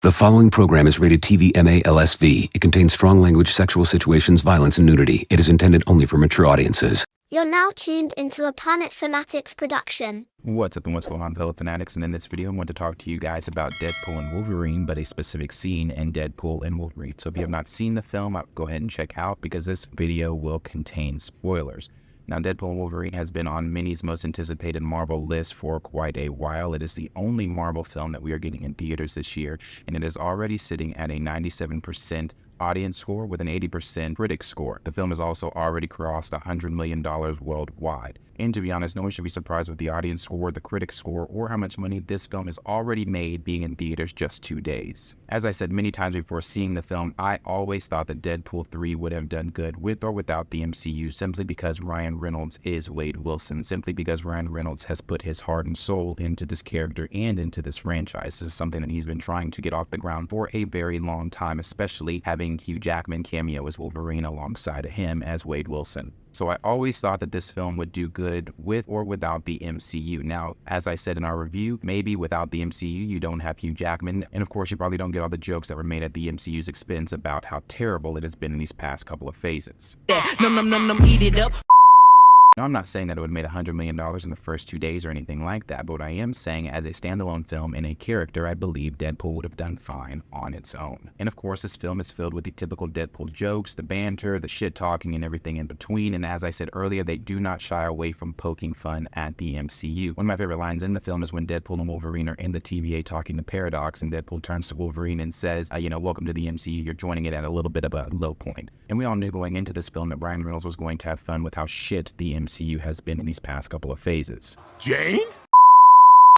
The following program is rated TV MA LSV. It contains strong language, sexual situations, violence, and nudity. It is intended only for mature audiences. You're now tuned into a Planet Fanatics production. What's up and what's going on, Fellow Fanatix? And in this video, I want to talk to you guys about Deadpool and Wolverine, but a specific scene in Deadpool and Wolverine. So if you have not seen the film, go ahead and check out because this video will contain spoilers. Now, Deadpool and Wolverine has been on many's most anticipated Marvel list for quite a while. It is the only Marvel film that we are getting in theaters this year, and it is already sitting at a 97% audience score with an 80% critic score. The film has also already crossed $100 million worldwide. And to be honest, no one should be surprised with the audience score, the critic score, or how much money this film has already made being in theaters just 2 days. As I said many times before seeing the film, I always thought that Deadpool 3 would have done good with or without the MCU simply because Ryan Reynolds is Wade Wilson, simply because Ryan Reynolds has put his heart and soul into this character and into this franchise. This is something that he's been trying to get off the ground for a very long time, especially having Hugh Jackman cameo as Wolverine alongside of him as Wade Wilson. So I always thought that this film would do good with or without the MCU. Now, as I said in our review, maybe without the MCU, you don't have Hugh Jackman. And of course, you probably don't get all the jokes that were made at the MCU's expense about how terrible it has been in these past couple of phases. Eat it up. Now, I'm not saying that it would have made $100 million in the first 2 days or anything like that, but what I am saying, as a standalone film and a character, I believe Deadpool would have done fine on its own. And of course, this film is filled with the typical Deadpool jokes, the banter, the shit-talking, and everything in between, and as I said earlier, they do not shy away from poking fun at the MCU. One of my favorite lines in the film is when Deadpool and Wolverine are in the TVA talking to Paradox, and Deadpool turns to Wolverine and says, welcome to the MCU, you're joining it at a little bit of a low point. And we all knew going into this film that Ryan Reynolds was going to have fun with how shit the MCU has been in these past couple of phases. Jane?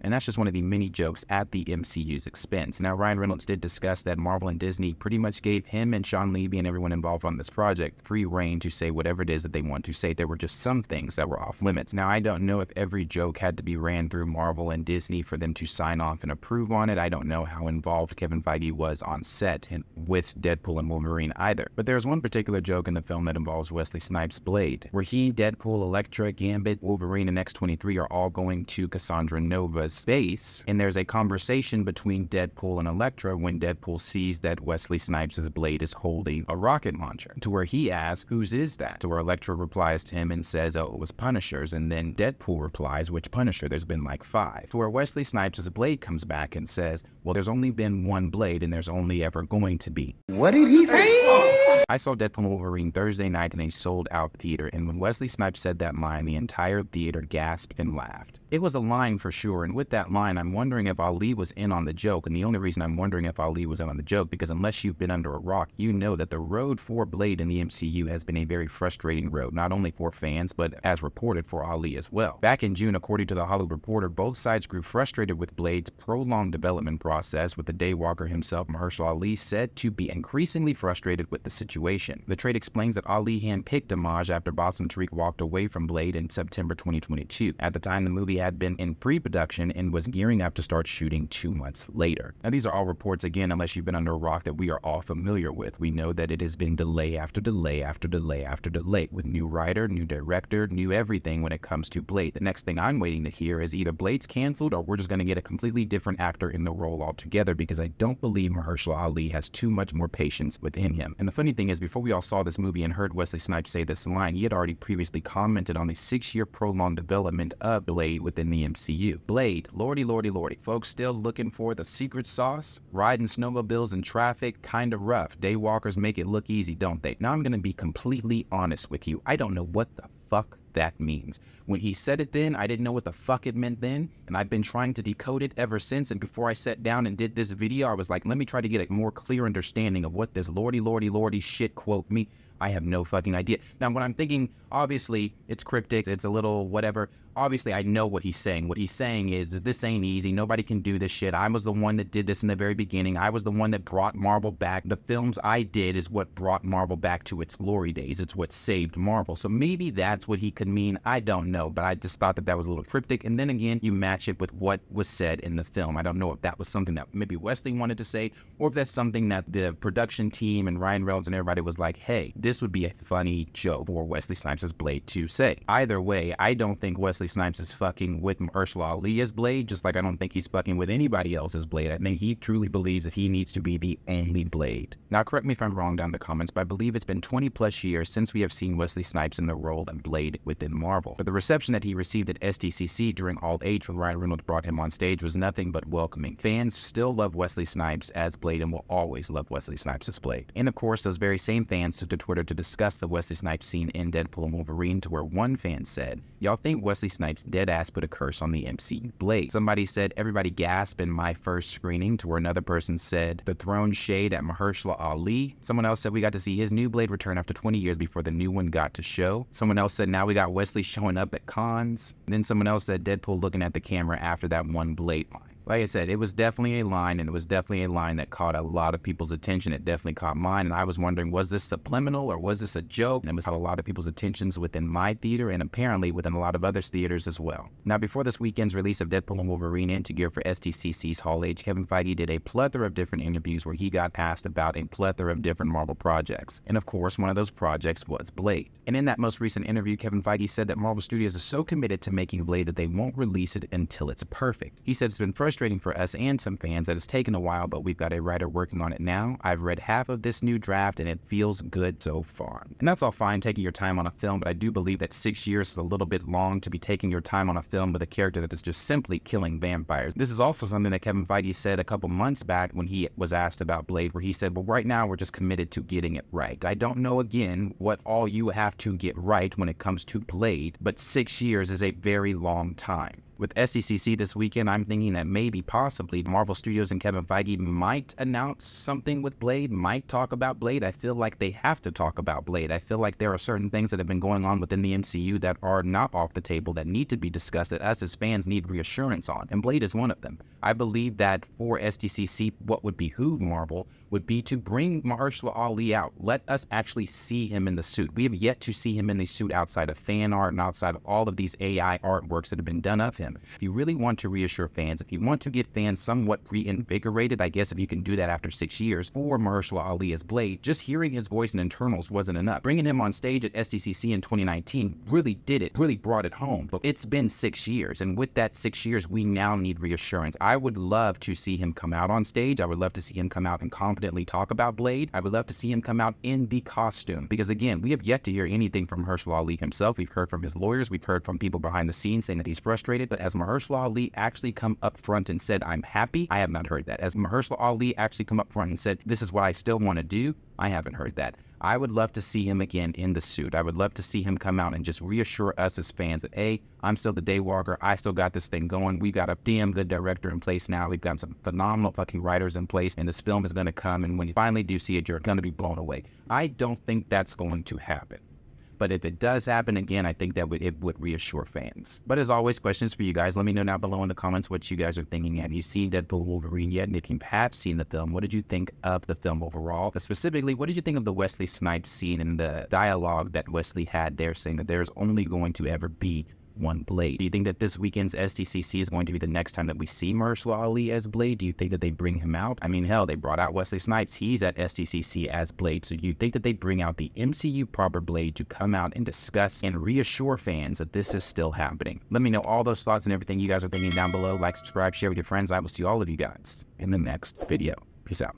And that's just one of the many jokes at the MCU's expense. Now, Ryan Reynolds did discuss that Marvel and Disney pretty much gave him and Sean Levy and everyone involved on this project free reign to say whatever it is that they want to say. There were just some things that were off limits. Now, I don't know if every joke had to be ran through Marvel and Disney for them to sign off and approve on it. I don't know how involved Kevin Feige was on set and with Deadpool and Wolverine either. But there's one particular joke in the film that involves Wesley Snipes' Blade, where he, Deadpool, Elektra, Gambit, Wolverine, and X-23 are all going to Cassandra Nova's base. And there's a conversation between Deadpool and Elektra when Deadpool sees that Wesley Snipes' Blade is holding a rocket launcher, to where he asks, whose is that? To where Elektra replies to him and says, oh, it was Punisher's. And then Deadpool replies, which Punisher? There's been like 5. To where Wesley Snipes' Blade comes back and says, well, there's only been one Blade and there's only ever going to be. What did he say? I saw Deadpool and Wolverine Thursday night in a sold-out theater, and when Wesley Snipes said that line, the entire theater gasped and laughed. It was a line for sure, and with that line, I'm wondering if Ali was in on the joke, and the only reason I'm wondering if Ali was in on the joke, because unless you've been under a rock, you know that the road for Blade in the MCU has been a very frustrating road, not only for fans, but as reported for Ali as well. Back in June, according to The Hollywood Reporter, both sides grew frustrated with Blade's prolonged development process, with the Daywalker himself, Mahershala Ali, said to be increasingly frustrated with the situation. The trade explains that Ali handpicked Amaj after Boss and Tariq walked away from Blade in September 2022. At the time, the movie had been in pre-production and was gearing up to start shooting 2 months later. Now, these are all reports, again, unless you've been under a rock, that we are all familiar with. We know that it has been delay after delay after delay after delay, with new writer, new director, new everything when it comes to Blade. The next thing I'm waiting to hear is either Blade's canceled or we're just going to get a completely different actor in the role altogether, because I don't believe Mahershala Ali has too much more patience within him. And the funny thing is, before we all saw this movie and heard Wesley Snipes say this line, he had already previously commented on the 6-year prolonged development of Blade within the MCU. Blade, lordy, lordy, lordy. Folks still looking for the secret sauce? Riding snowmobiles in traffic? Kinda rough. Daywalkers make it look easy, don't they? Now I'm gonna be completely honest with you. I don't know what the fuck that means. When he said it then, I didn't know what the fuck it meant then, and I've been trying to decode it ever since. And before I sat down and did this video, I was like, let me try to get a more clear understanding of what this lordy, lordy, lordy shit quote means. I have no fucking idea. Now, when I'm thinking, obviously, it's cryptic, it's a little whatever. Obviously, I know what he's saying. What he's saying is, this ain't easy. Nobody can do this shit. I was the one that did this in the very beginning. I was the one that brought Marvel back. The films I did is what brought Marvel back to its glory days. It's what saved Marvel. So maybe that's what he could mean. I don't know, but I just thought that that was a little cryptic. And then again, you match it with what was said in the film. I don't know if that was something that maybe Wesley wanted to say, or if that's something that the production team and Ryan Reynolds and everybody was like, hey, this would be a funny joke for Wesley Snipes' Blade to say. Either way, I don't think Wesley Snipes is fucking with Mahershala Ali as Blade, just like I don't think he's fucking with anybody else as Blade. I think he truly believes that he needs to be the only Blade. Now, correct me if I'm wrong down in the comments, but I believe it's been 20 plus years since we have seen Wesley Snipes in the role of Blade within Marvel. But the reception that he received at SDCC during All Age when Ryan Reynolds brought him on stage was nothing but welcoming. Fans still love Wesley Snipes as Blade and will always love Wesley Snipes as Blade. And of course, those very same fans took to Twitter to discuss the Wesley Snipes scene in Deadpool and Wolverine, to where one fan said, "Y'all think Wesley Snipes deadass put a curse on the MCU Blade?" Somebody said, "Everybody gasp in my first screening," to where another person said, "The thrown shade at Mahershala Ali." Someone else said, "We got to see his new Blade return after 20 years before the new one got to show." Someone else said, "Now we got Wesley showing up at cons." And then someone else said, "Deadpool looking at the camera after that one Blade line." Like I said, it was definitely a line, and it was definitely a line that caught a lot of people's attention. It definitely caught mine, and I was wondering, was this subliminal or was this a joke? And it was caught a lot of people's attentions within my theater and apparently within a lot of other theaters as well. Now, before this weekend's release of Deadpool and Wolverine and to gear for SDCC's Hall Age, Kevin Feige did a plethora of different interviews where he got asked about a plethora of different Marvel projects. And of course, one of those projects was Blade. And in that most recent interview, Kevin Feige said that Marvel Studios is so committed to making Blade that they won't release it until it's perfect. He said it's been frustrating for us and some fans that it's taken a while, but we've got a writer working on it now. I've read half of this new draft and it feels good so far. And that's all fine, taking your time on a film, but I do believe that 6 years is a little bit long to be taking your time on a film with a character that is just simply killing vampires. This is also something that Kevin Feige said a couple months back when he was asked about Blade, where he said, "Well, right now we're just committed to getting it right. I don't know again what all you have to get right when it comes to Blade, but 6 years is a very long time." With SDCC this weekend, I'm thinking that maybe, possibly, Marvel Studios and Kevin Feige might announce something with Blade, might talk about Blade. I feel like they have to talk about Blade. I feel like there are certain things that have been going on within the MCU that are not off the table, that need to be discussed, that us as fans need reassurance on, and Blade is one of them. I believe that for SDCC, what would behoove Marvel would be to bring Mahershala Ali out. Let us actually see him in the suit. We have yet to see him in the suit outside of fan art and outside of all of these AI artworks that have been done of him. If you really want to reassure fans, if you want to get fans somewhat reinvigorated, I guess if you can do that after 6 years, for Mahershala Ali as Blade, just hearing his voice in internals wasn't enough. Bringing him on stage at SDCC in 2019 really did it, really brought it home. But it's been 6 years, and with that 6 years, we now need reassurance. I would love to see him come out on stage. I would love to see him come out and confidently talk about Blade. I would love to see him come out in the costume, because again, we have yet to hear anything from Mahershala Ali himself. We've heard from his lawyers, we've heard from people behind the scenes saying that he's frustrated, but as Mahershala Ali actually come up front and said, "I'm happy," I have not heard that. As Mahershala Ali actually come up front and said, "This is what I still want to do," I haven't heard that. I would love to see him again in the suit. I would love to see him come out and just reassure us as fans that, hey, I'm still the Daywalker. I still got this thing going. We've got a damn good director in place now. We've got some phenomenal fucking writers in place, and this film is going to come, and when you finally do see it, you're going to be blown away. I don't think that's going to happen. But if it does happen again, I think that it would reassure fans. But as always, questions for you guys. Let me know down below in the comments what you guys are thinking. Have you seen Deadpool Wolverine yet? And if you have seen the film, what did you think of the film overall? But specifically, what did you think of the Wesley Snipes scene and the dialogue that Wesley had there, saying that there's only going to ever be one Blade? Do you think that this weekend's SDCC is going to be the next time that we see Mahershala Ali as Blade? Do you think that they bring him out? I mean, hell, they brought out Wesley Snipes. He's at SDCC as Blade. So do you think that they bring out the MCU proper Blade to come out and discuss and reassure fans that this is still happening? Let me know all those thoughts and everything you guys are thinking down below. Like, subscribe, share with your friends. I will see all of you guys in the next video. Peace out.